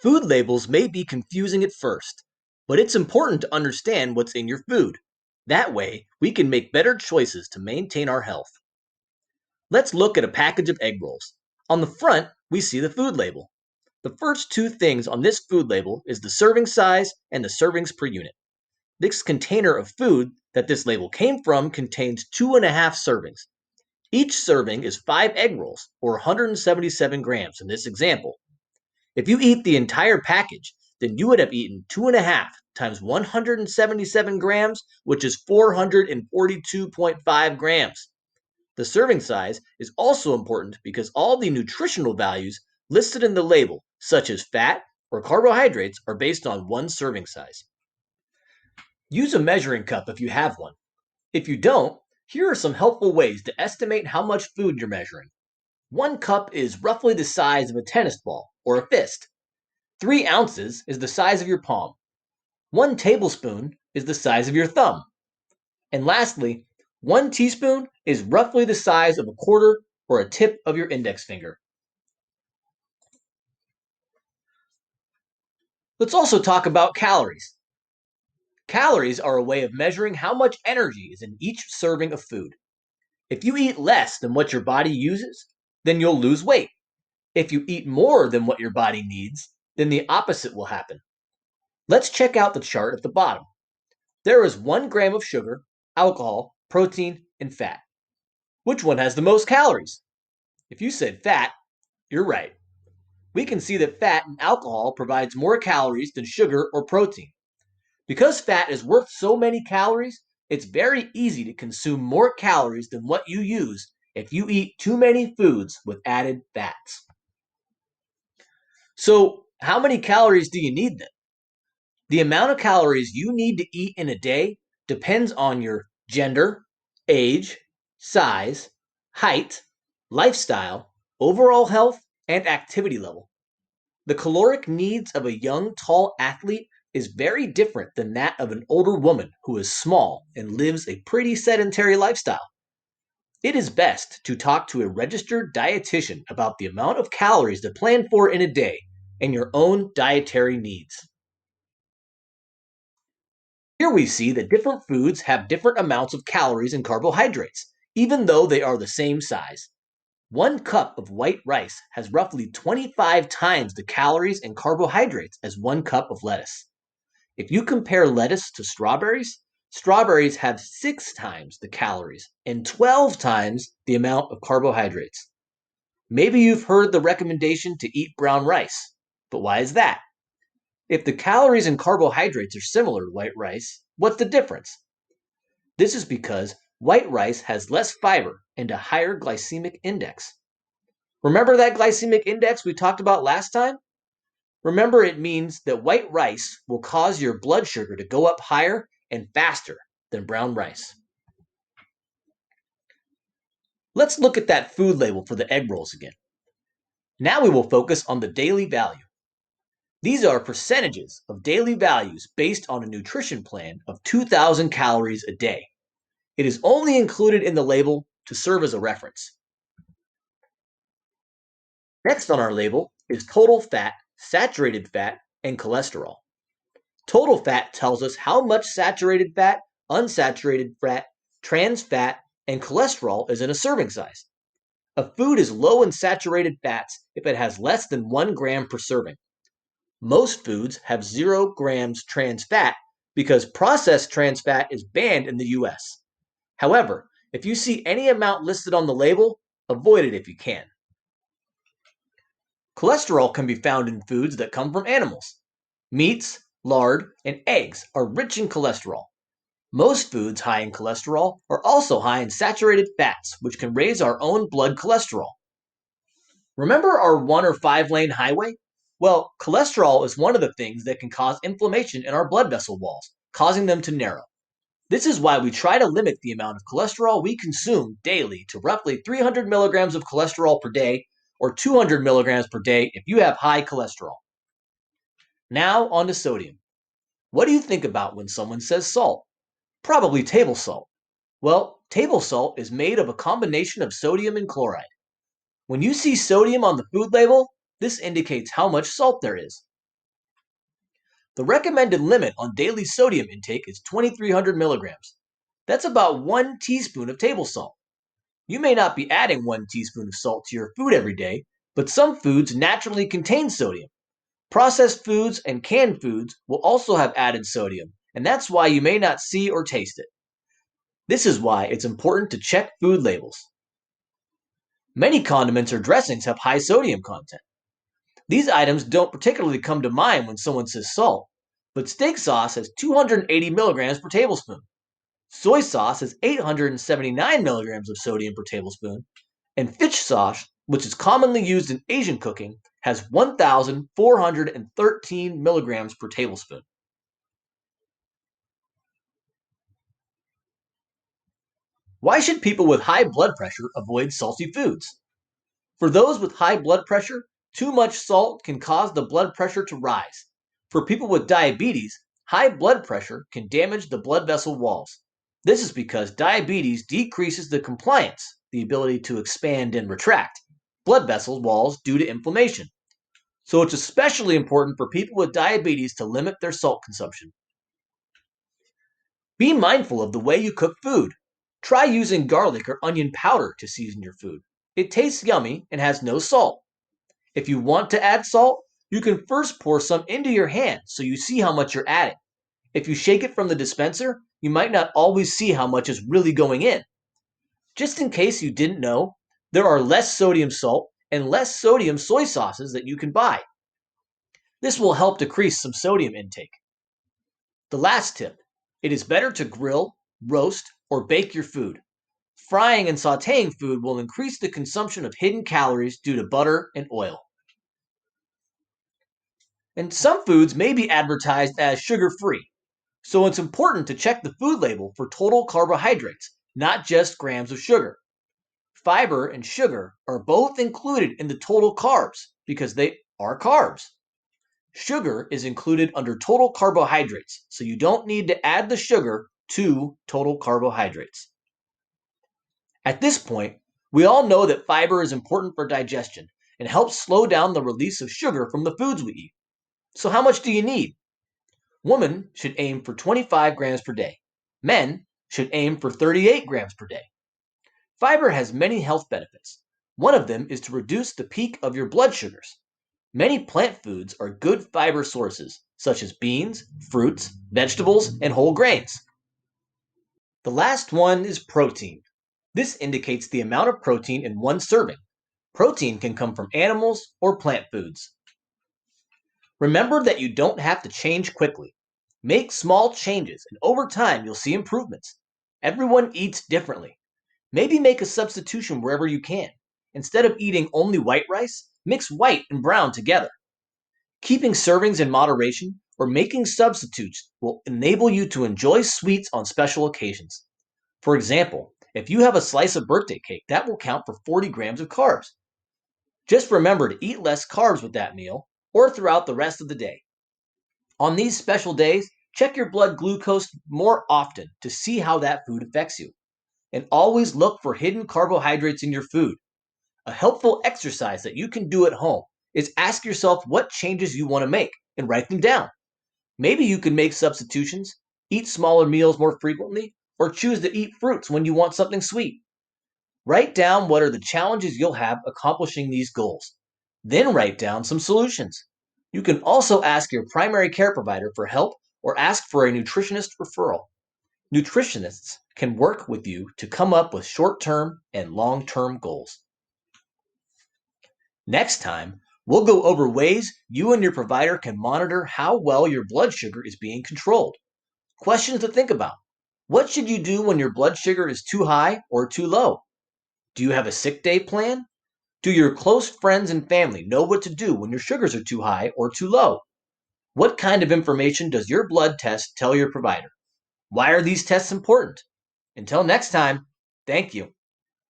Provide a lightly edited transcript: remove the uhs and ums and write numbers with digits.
Food labels may be confusing at first, but it's important to understand what's in your food. That way, we can make better choices to maintain our health. Let's look at a package of egg rolls. On the front, we see the food label. The first two things on this food label is the serving size and the servings per unit. This container of food that this label came from contains 2.5 servings. Each serving is 5 egg rolls, or 177 grams in this example. If you eat the entire package, then you would have eaten 2.5 times 177 grams, which is 442.5 grams. The serving size is also important because all the nutritional values listed in the label, such as fat or carbohydrates, are based on one serving size. Use a measuring cup if you have one. If you don't, here are some helpful ways to estimate how much food you're measuring. 1 cup is roughly the size of a tennis ball or a fist. 3 ounces is the size of your palm. 1 tablespoon is the size of your thumb. And lastly, 1 teaspoon is roughly the size of a quarter or a tip of your index finger. Let's also talk about calories. Calories are a way of measuring how much energy is in each serving of food. If you eat less than what your body uses, then you'll lose weight. If you eat more than what your body needs, then the opposite will happen. Let's check out the chart at the bottom. There is 1 gram of sugar, alcohol, protein, and fat. Which one has the most calories? If you said fat, you're right. We can see that fat and alcohol provides more calories than sugar or protein. Because fat is worth so many calories, it's very easy to consume more calories than what you use if you eat too many foods with added fats. So, how many calories do you need then? The amount of calories you need to eat in a day depends on your gender, age, size, height, lifestyle, overall health, and activity level. The caloric needs of a young, tall athlete is very different than that of an older woman who is small and lives a pretty sedentary lifestyle. It is best to talk to a registered dietitian about the amount of calories to plan for in a day and your own dietary needs. Here we see that different foods have different amounts of calories and carbohydrates, even though they are the same size. 1 cup of white rice has roughly 25 times the calories and carbohydrates as 1 cup of lettuce. If you compare lettuce to strawberries, strawberries have 6 times the calories and 12 times the amount of carbohydrates. Maybe you've heard the recommendation to eat brown rice, but why is that? If the calories and carbohydrates are similar to white rice, what's the difference? This is because white rice has less fiber and a higher glycemic index. Remember that glycemic index we talked about last time? Remember, it means that white rice will cause your blood sugar to go up higher and faster than brown rice. Let's look at that food label for the egg rolls again. Now we will focus on the daily value. These are percentages of daily values based on a nutrition plan of 2,000 calories a day. It is only included in the label to serve as a reference. Next on our label is total fat, saturated fat, and cholesterol. Total fat tells us how much saturated fat, unsaturated fat, trans fat, and cholesterol is in a serving size. A food is low in saturated fats if it has less than 1 gram per serving. Most foods have 0 grams trans fat because processed trans fat is banned in the US. However, if you see any amount listed on the label, avoid it if you can. Cholesterol can be found in foods that come from animals. Meats, lard, and eggs are rich in cholesterol. Most foods high in cholesterol are also high in saturated fats, which can raise our own blood cholesterol. Remember our 1 or 5 lane highway? Well, cholesterol is one of the things that can cause inflammation in our blood vessel walls, causing them to narrow. This is why we try to limit the amount of cholesterol we consume daily to roughly 300 milligrams of cholesterol per day or 200 milligrams per day if you have high cholesterol. Now on to sodium. What do you think about when someone says salt? Probably table salt. Well, table salt is made of a combination of sodium and chloride. When you see sodium on the food label, this indicates how much salt there is. The recommended limit on daily sodium intake is 2,300 milligrams. That's about 1 teaspoon of table salt. You may not be adding 1 teaspoon of salt to your food every day, but some foods naturally contain sodium. Processed foods and canned foods will also have added sodium, and that's why you may not see or taste it. This is why it's important to check food labels. Many condiments or dressings have high sodium content. These items don't particularly come to mind when someone says salt, but steak sauce has 280 milligrams per tablespoon. Soy sauce has 879 milligrams of sodium per tablespoon, and fish sauce, which is commonly used in Asian cooking, has 1,413 milligrams per tablespoon. Why should people with high blood pressure avoid salty foods? For those with high blood pressure, too much salt can cause the blood pressure to rise. For people with diabetes, high blood pressure can damage the blood vessel walls. This is because diabetes decreases the compliance, the ability to expand and retract, blood vessel walls due to inflammation. So it's especially important for people with diabetes to limit their salt consumption. Be mindful of the way you cook food. Try using garlic or onion powder to season your food. It tastes yummy and has no salt. If you want to add salt, you can first pour some into your hand so you see how much you're adding. If you shake it from the dispenser, you might not always see how much is really going in. Just in case you didn't know, there are less sodium salt and less sodium soy sauces that you can buy. This will help decrease some sodium intake. The last tip: it is better to grill, roast, or bake your food. Frying and sauteing food will increase the consumption of hidden calories due to butter and oil. And some foods may be advertised as sugar free, so it's important to check the food label for total carbohydrates, not just grams of sugar. Fiber and sugar are both included in the total carbs because they are carbs. Sugar is included under total carbohydrates, so you don't need to add the sugar to total carbohydrates. At this point, we all know that fiber is important for digestion and helps slow down the release of sugar from the foods we eat. So, how much do you need? Women should aim for 25 grams per day. Men should aim for 38 grams per day. Fiber has many health benefits. One of them is to reduce the peak of your blood sugars. Many plant foods are good fiber sources, such as beans, fruits, vegetables, and whole grains. The last one is protein. This indicates the amount of protein in one serving. Protein can come from animals or plant foods. Remember that you don't have to change quickly. Make small changes, and over time you'll see improvements. Everyone eats differently. Maybe make a substitution wherever you can. Instead of eating only white rice, mix white and brown together. Keeping servings in moderation or making substitutes will enable you to enjoy sweets on special occasions. For example, if you have a slice of birthday cake, that will count for 40 grams of carbs. Just remember to eat less carbs with that meal or throughout the rest of the day. On these special days, check your blood glucose more often to see how that food affects you. And always look for hidden carbohydrates in your food. A helpful exercise that you can do at home is ask yourself what changes you want to make and write them down. Maybe you can make substitutions, eat smaller meals more frequently, or choose to eat fruits when you want something sweet. Write down what are the challenges you'll have accomplishing these goals. Then write down some solutions. You can also ask your primary care provider for help or ask for a nutritionist referral. Nutritionists can work with you to come up with short term and long term goals. Next time, we'll go over ways you and your provider can monitor how well your blood sugar is being controlled. Questions to think about: what should you do when your blood sugar is too high or too low? Do you have a sick day plan? Do your close friends and family know what to do when your sugars are too high or too low? What kind of information does your blood test tell your provider? Why are these tests important? Until next time, thank you.